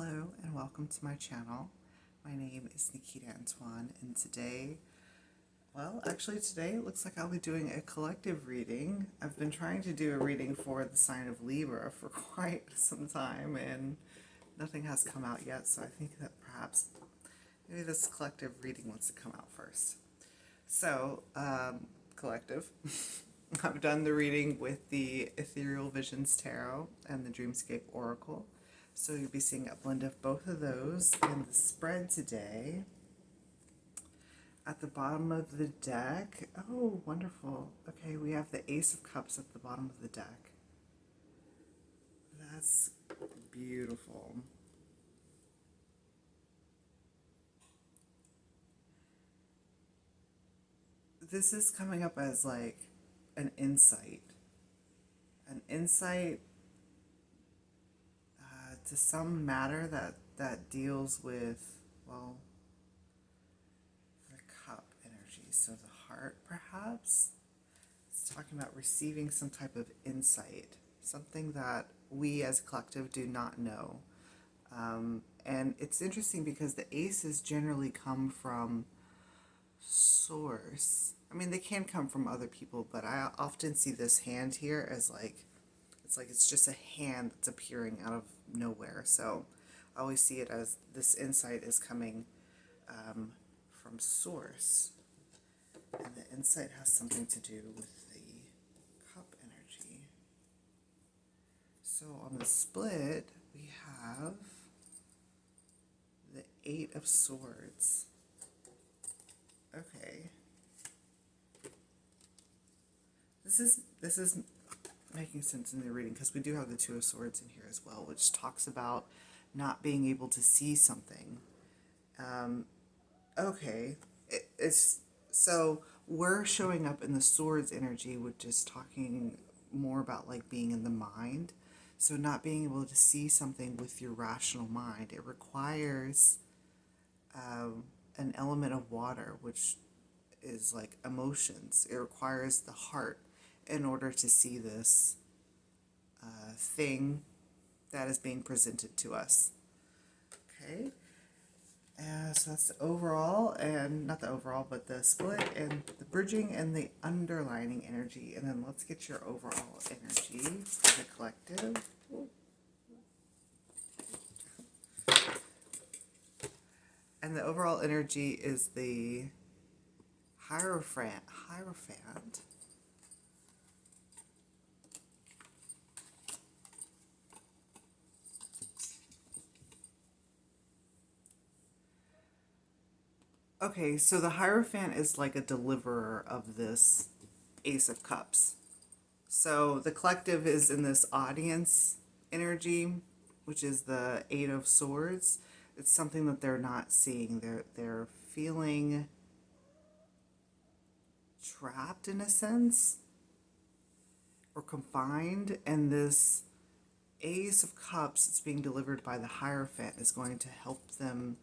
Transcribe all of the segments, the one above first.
Hello and welcome to my channel. My name is Nikita Antoine, and today it looks like I'll be doing a collective reading. I've been trying to do a reading for the sign of Libra for quite some time and nothing has come out yet, so I think that perhaps maybe this collective reading wants to come out first. So, collective. I've done the reading with the Ethereal Visions Tarot and the Dreamscape Oracle. So you'll be seeing a blend of both of those in the spread today. At the bottom of the deck, oh, wonderful. Okay, we have the Ace of Cups at the bottom of the deck. That's beautiful. This is coming up as like an insight. An insight to some matter that deals with, well, the cup energy. So the heart, perhaps. It's talking about receiving some type of insight, something that we as a collective do not know. And it's interesting because the aces generally come from source. I mean, they can come from other people, but I often see this hand here as like it's just a hand that's appearing out of nowhere. So I always see it as this insight is coming from source. And the insight has something to do with the cup energy. So on the split, we have the Eight of Swords. Okay. This is making sense in the reading because we do have the Two of Swords in here as well, which talks about not being able to see something. Okay, it's so we're showing up in the Swords energy, which is talking more about like being in the mind. So not being able to see something with your rational mind, it requires an element of water, which is like emotions. It requires the heart in order to see this thing that is being presented to us. Okay, so that's the overall, and not the overall, but the split and the bridging and the underlining energy. And then let's get your overall energy for the collective. And the overall energy is the Hierophant. Okay, so the Hierophant is like a deliverer of this Ace of Cups. So the collective is in this audience energy, which is the Eight of Swords. It's something that they're not seeing. They're feeling trapped in a sense, or confined, and this Ace of Cups, it's being delivered by the Hierophant, is going to help them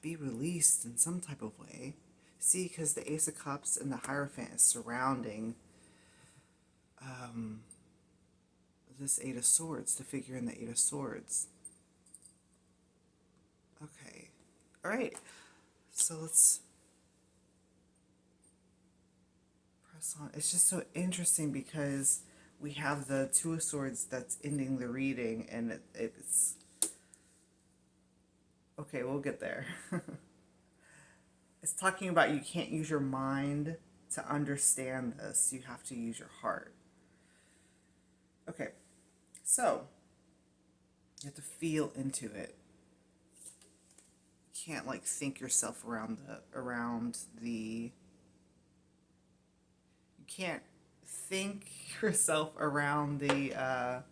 be released in some type of way. See, because the Ace of Cups and the Hierophant is surrounding this Eight of Swords, the figure in the Eight of Swords. Okay, all right, so let's press on. It's just so interesting because we have the Two of Swords that's ending the reading, and it's okay, we'll get there. It's talking about you can't use your mind to understand this. You have to use your heart. Okay, so you have to feel into it. You can't like think yourself around the you can't think yourself around the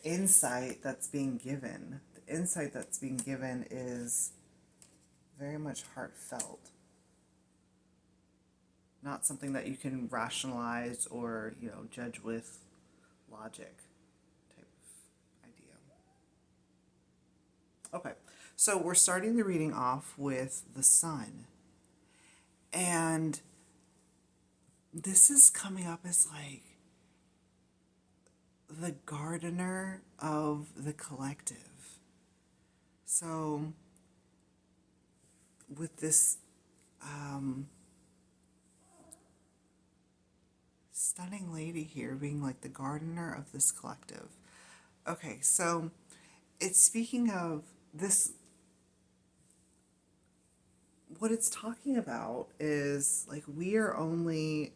insight that's being given. The insight that's being given is very much heartfelt. Not something that you can rationalize or, judge with logic type of idea. Okay, so we're starting the reading off with the Sun. And this is coming up as like the gardener of the collective. So with this stunning lady here being like the gardener of this collective. Okay, so it's speaking of this, what it's talking about is like we're only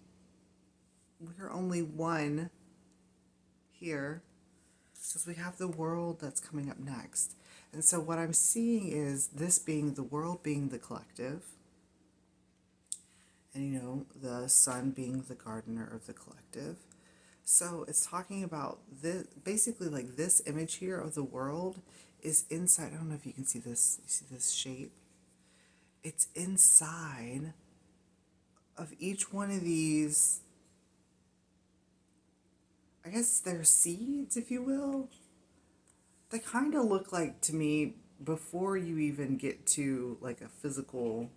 one here, because we have the world that's coming up next. And so what I'm seeing is this being the world being the collective, and you know, the sun being the gardener of the collective. So it's talking about this, basically like this image here of the world is inside. I don't know if you can see this. You see this shape? It's inside of each one of these, I guess they're seeds, if you will. They kind of look like, to me, before you even get to like a physical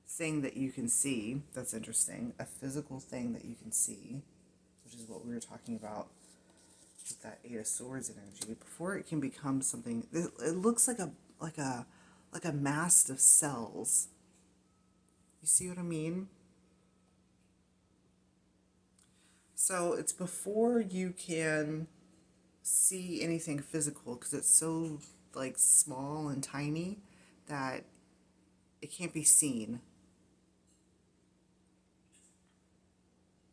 thing that you can see, that's interesting, a physical thing that you can see, which is what we were talking about with that Eight of Swords energy, before it can become something, it looks like a mass of cells. You see what I mean? So it's before you can see anything physical, because it's so like small and tiny that it can't be seen.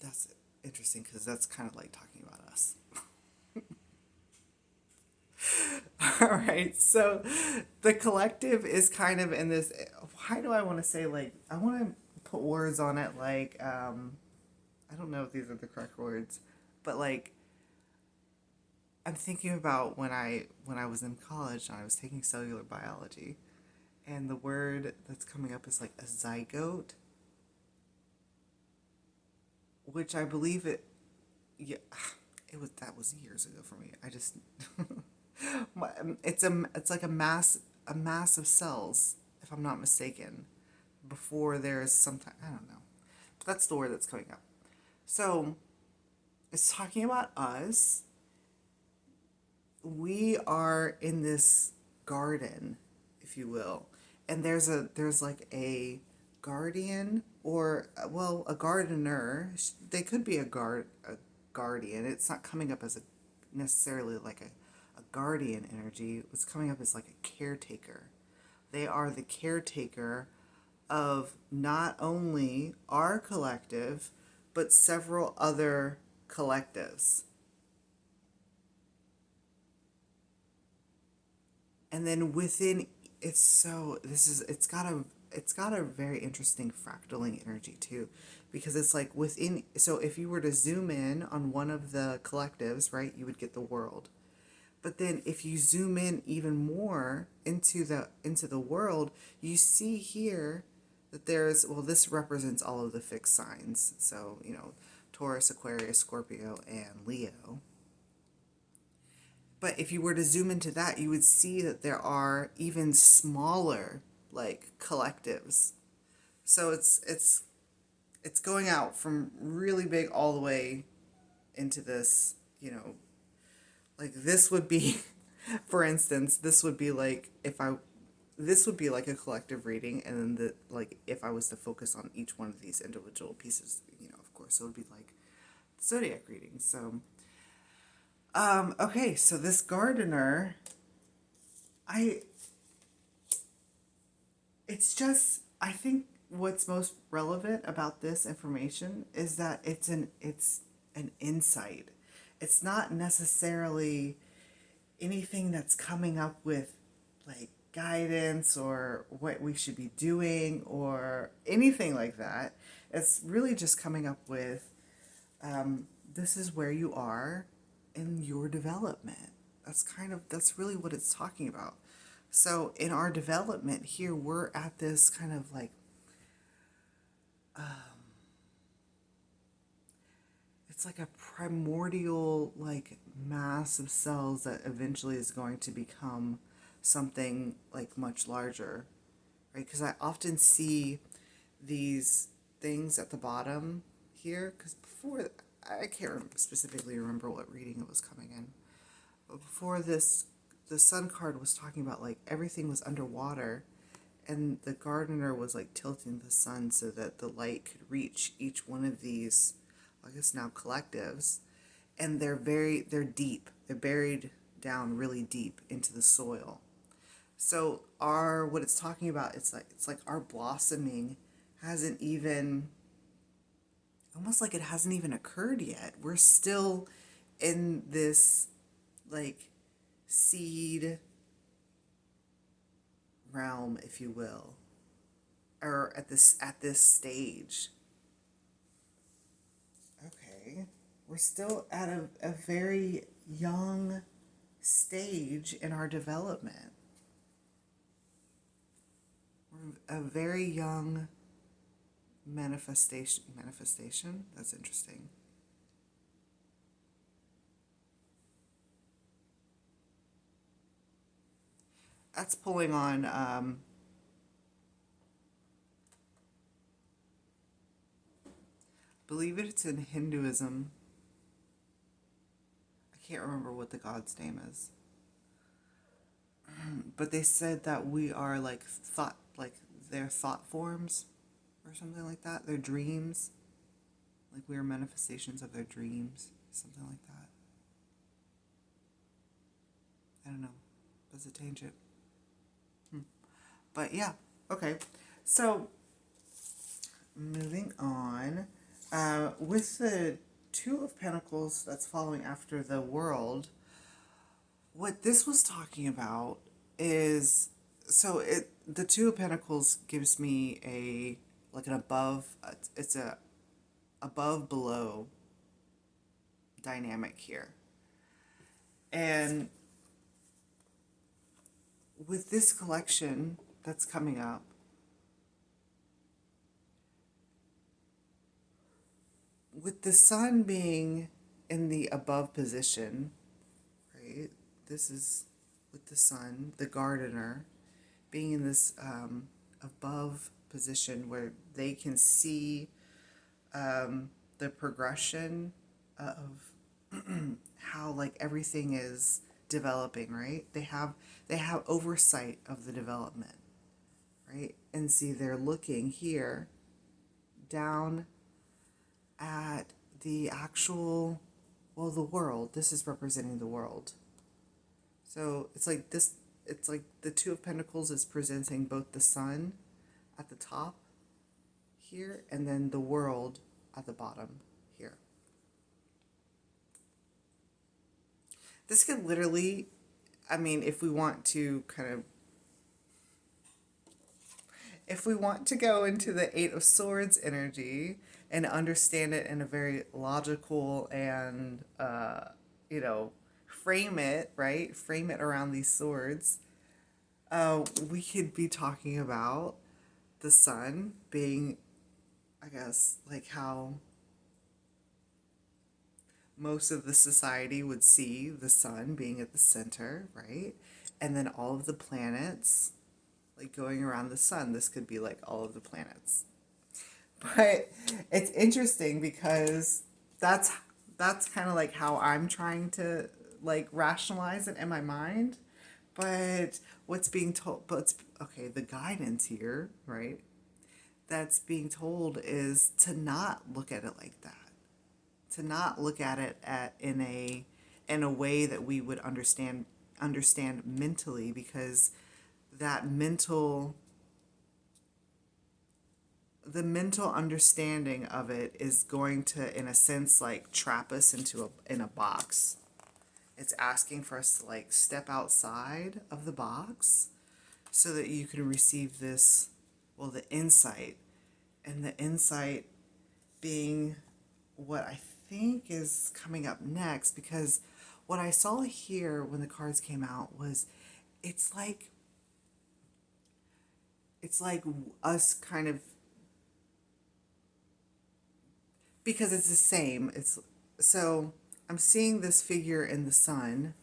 That's interesting, because that's kind of like talking about us. All right, so the collective is kind of in this, why do I want to say, like, I want to put words on it, like, I don't know if these are the correct words, but like, I'm thinking about when I was in college and I was taking cellular biology, and the word that's coming up is like a zygote, which I believe yeah, that was years ago for me. I just it's like a mass of cells, if I'm not mistaken, before there's something, I don't know. But that's the word that's coming up. So it's talking about us. We are in this garden, if you will, and there's like a guardian, or well, a gardener. They could be a guardian. It's not coming up as a necessarily like a guardian energy. What's coming up is like a caretaker. They are the caretaker of not only our collective, but several other collectives. And then within, it's got a very interesting fractaling energy too, because it's like within, so if you were to zoom in on one of the collectives, right, you would get the world. But then if you zoom in even more into the world, you see here that there's, well, this represents all of the fixed signs. So, you know, Taurus, Aquarius, Scorpio, and Leo. But if you were to zoom into that, you would see that there are even smaller like collectives. So it's going out from really big all the way into this, you know, like this would be, for instance, this would be like this would be like a collective reading, and then like if I was to focus on each one of these individual pieces, you know, of course, it would be like zodiac reading. So okay, so this gardener, it's just, I think what's most relevant about this information is that it's an insight. It's not necessarily anything that's coming up with like guidance or what we should be doing or anything like that. It's really just coming up with this is where you are in your development. That's really what it's talking about. So in our development here, we're at this kind of like, it's like a primordial like mass of cells that eventually is going to become something like much larger, right? Because I often see these things at the bottom here, because before, I can't specifically remember what reading it was coming in, but before this the sun card was talking about like everything was underwater, and the gardener was like tilting the sun so that the light could reach each one of these, I guess now collectives, and they're deep. They're buried down really deep into the soil. So what it's talking about, it's like our blossoming hasn't even, almost like it hasn't even occurred yet. We're still in this like seed realm, if you will, or at this stage. Okay, we're still at a very young stage in our development. We're a very young manifestation. That's interesting. That's pulling on believe it's in Hinduism. I can't remember what the god's name is, but they said that we are like thought, like their thought forms or something like that. Their dreams, like we are manifestations of their dreams, something like that. I don't know. That's a tangent. But yeah, okay. So moving on, with the Two of Pentacles that's following after the World, what this was talking about is, the Two of Pentacles gives me an above, it's a above below dynamic here. And with this collection that's coming up, with the sun being in the above position, right? This is with the sun, the gardener being in this above position where they can see the progression of how like everything is developing, right? They have oversight of the development, right? And see, they're looking here down at the actual, well, the world. This is representing the world. So it's like this, it's like the Two of Pentacles is presenting both the sun at the top here and then the world at the bottom here. This could literally, I mean, if we want to go into the Eight of Swords energy and understand it in a very logical and, frame it, right? Frame it around these swords. We could be talking about the sun being, I guess, like how most of the society would see the sun being at the center, right? And then all of the planets like going around the sun. This could be like all of the planets. But it's interesting because that's kind of like how I'm trying to like rationalize it in my mind. But what's being told, okay, the guidance here, right? That's being told is to not look at it like that. To not look at it in a way that we would understand mentally, because that the mental understanding of it is going to, in a sense, like trap us in a box. It's asking for us to like step outside of the box so that you can receive this, well, the insight. And the insight being what I think is coming up next, because what I saw here when the cards came out was it's like us kind of, because it's the same. So I'm seeing this figure in the sun,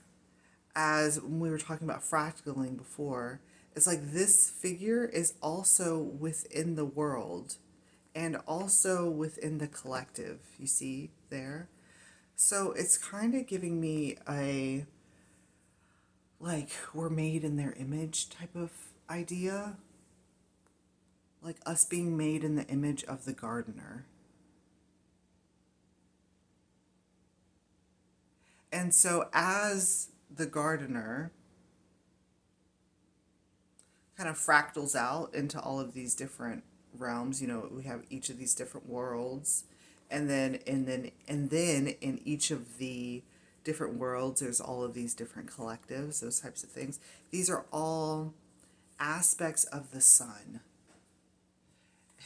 as when we were talking about fractaling before. It's like this figure is also within the world and also within the collective, you see there? So it's kind of giving me like we're made in their image type of idea. Like us being made in the image of the gardener. And so as the gardener kind of fractals out into all of these different realms, we have each of these different worlds, and then in each of the different worlds there's all of these different collectives, those types of things. These are all aspects of the sun.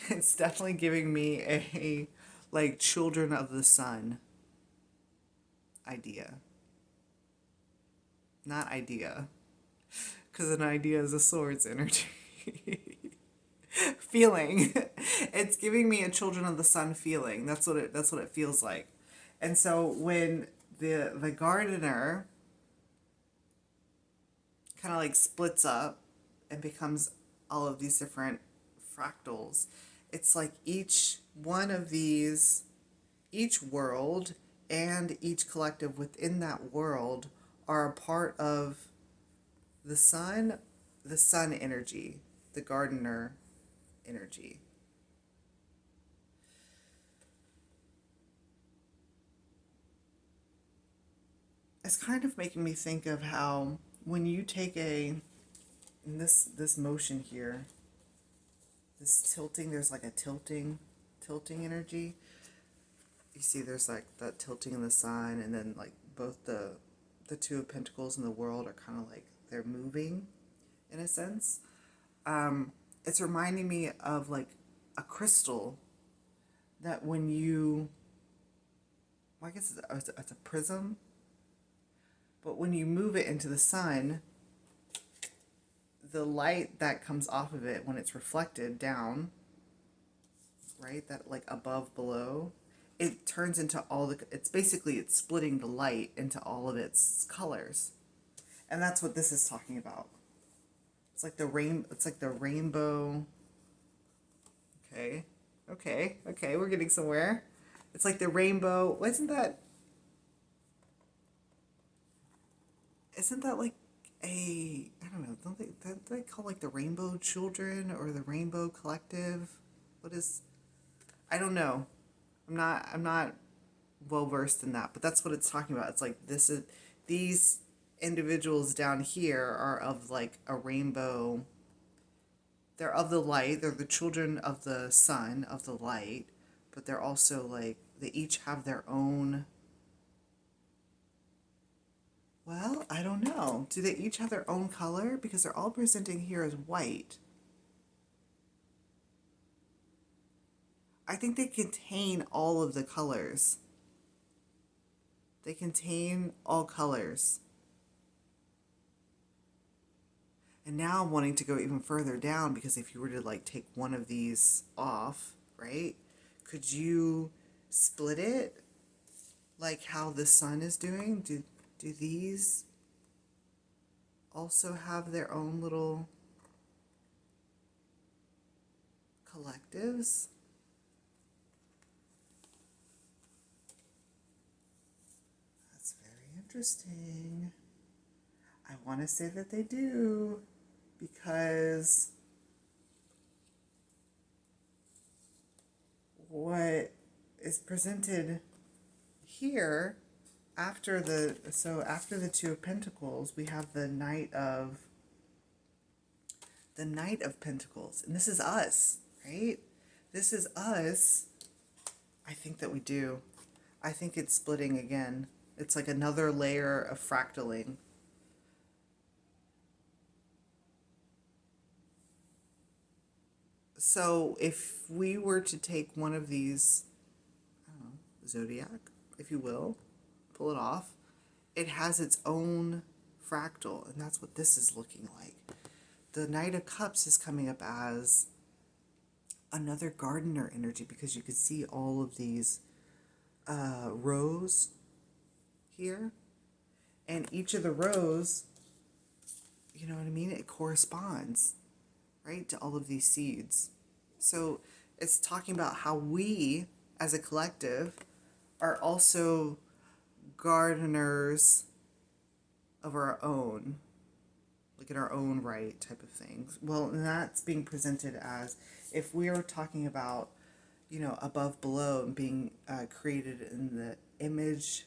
It's definitely giving me a like children of the sun idea. Not idea, because an idea is a sword's energy. Feeling. It's giving me a children of the sun feeling. That's what it feels like. And so when the gardener kind of like splits up and becomes all of these different fractals, it's like each one of these, each world and each collective within that world are a part of the sun energy, the gardener energy. It's kind of making me think of how when you take this motion here, this tilting, there's like a tilting energy. You see there's like that tilting in the sun, and then like both the two of pentacles in the world are kind of like they're moving in a sense. It's reminding me of like a crystal that when you, well, I guess it's a prism, but when you move it into the sun, the light that comes off of it when it's reflected down, right, that like above, below, it turns into all the, it's splitting the light into all of its colors. And that's what this is talking about. It's like the rainbow. Okay, we're getting somewhere. It's like the rainbow. Isn't that like I don't know, don't they call like the rainbow children or the rainbow collective? I don't know. I'm not well versed in that, but that's what it's talking about. It's like these individuals down here are of like a rainbow. They're of the light. They're the children of the sun, of the light, but they're also like, they each have their own, well, I don't know. Do they each have their own color? Because they're all presenting here as white. I think they contain all of the colors. They contain all colors. And now I'm wanting to go even further down, because if you were to like take one of these off, right? Could you split it like how the sun is doing? Do these also have their own little collectives? That's very interesting. I want to say that they do, because what is presented here after the Two of Pentacles, we have the Knight of Pentacles, and this is us, right? This is us. I think that we do. I think it's splitting again. It's like another layer of fractaling. So if we were to take one of these, I don't know, zodiac, if you will, pull it off, it has its own fractal, and that's what this is looking like. The Knight of Cups is coming up as another gardener energy, because you can see all of these rows here, and each of the rows, you know what I mean, it corresponds, right, to all of these seeds. So it's talking about how we as a collective are also gardeners of our own. in our own right type of things. Well, and that's being presented as if we are talking about, you know, above, below, and being created in the image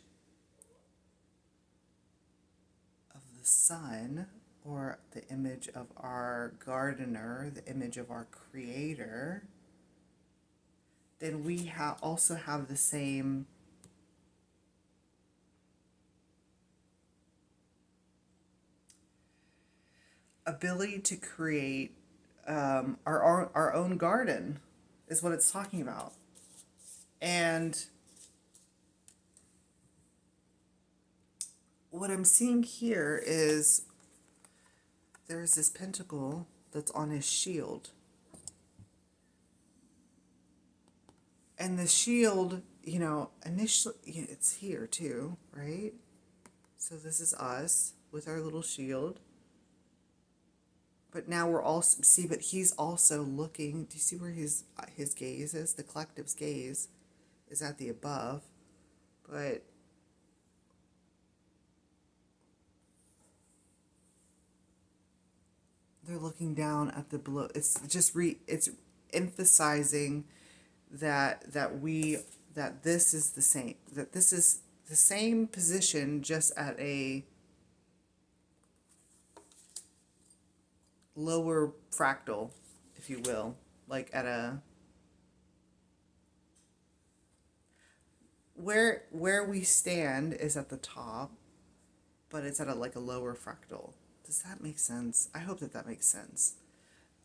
of the sun, or the image of our gardener, the image of our creator, then we also have the same ability to create our own garden, is what it's talking about. And what I'm seeing here is there's this pentacle that's on his shield. And the shield, you know, initially, it's here too, right? So this is us with our little shield. But now we're also, see, but he's also looking, do you see where his gaze is? The collective's gaze is at the above, but they're looking down at the below. It's just it's emphasizing that this is the same, that this is the same position, just at a lower fractal, if you will, like at a where we stand is at the top, but it's at like a lower fractal. Does that make sense? I hope that makes sense.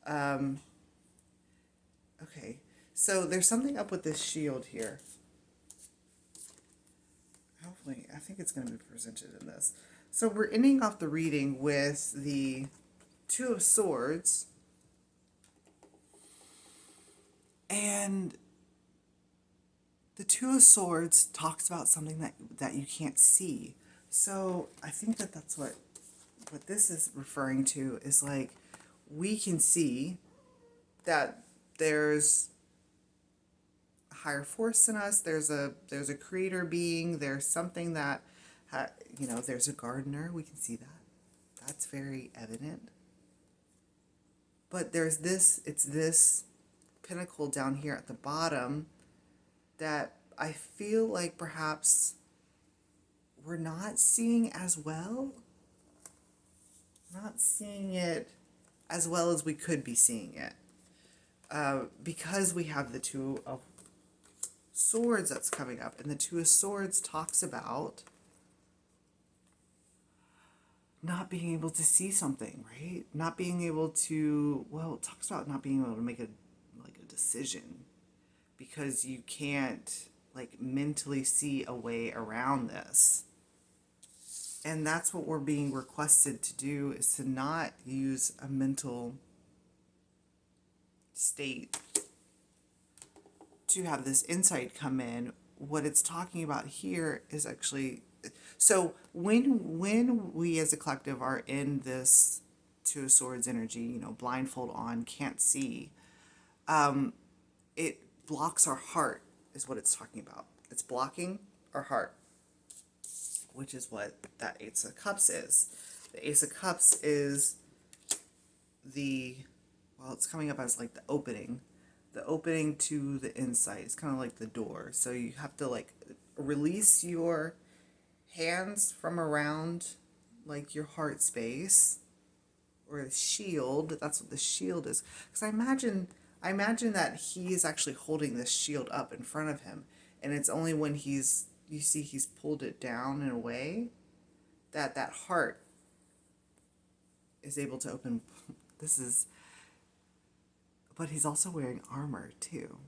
Okay, so there's something up with this shield here. Hopefully, I think it's going to be presented in this. So we're ending off the reading with the Two of Swords, and the Two of Swords talks about something that you can't see. So I think that's what this is referring to, is like, we can see that there's a higher force in us, there's a creator being, there's something that, you know, there's a gardener, we can see that. That's very evident. But there's it's this pinnacle down here at the bottom that I feel like perhaps we're not seeing as well. Not seeing it as well as we could be seeing it. Because we have the Two of Swords that's coming up. And the Two of Swords talks about not being able to see something, right? Not being able to, well, it talks about not being able to make a decision, because you can't like mentally see a way around this. And that's what we're being requested to do, is to not use a mental state to have this insight come in. What it's talking about here is actually, so when we as a collective are in this Two of Swords energy, you know, blindfold on, can't see, it blocks our heart, is what it's talking about. It's blocking our heart, which is what that Ace of Cups is. The Ace of Cups is it's coming up as like the opening to the insight. It's kind of like the door. So you have to like release your hands from around like your heart space, or the shield. That's what the shield is. Because I imagine that he is actually holding this shield up in front of him, and it's only when you see he's pulled it down in a way that heart is able to open. But he's also wearing armor too.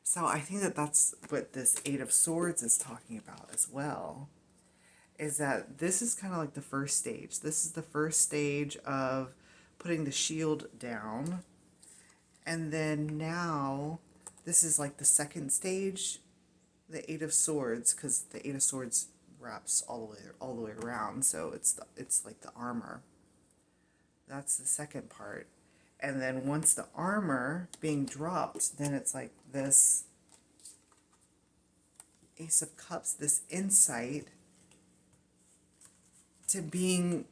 So I think that's what this Eight of Swords is talking about as well, is that this is kind of like the first stage. This is the first stage of putting the shield down. And then now this is like the second stage, the Eight of Swords, because the Eight of Swords wraps all the way around. So it's like the armor. That's the second part. And then once the armor being dropped, then it's like this Ace of Cups, this insight to being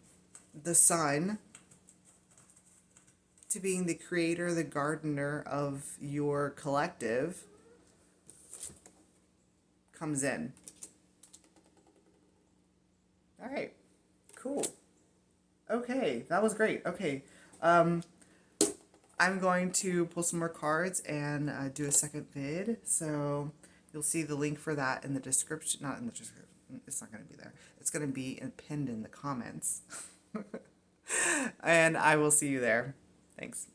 the sun, to being the creator, the gardener of your collective, comes in. All right, cool. Okay, that was great. Okay, I'm going to pull some more cards and do a second vid. So you'll see the link for that in the description. Not in the description. It's not going to be there. It's going to be pinned in the comments. And I will see you there. Thanks.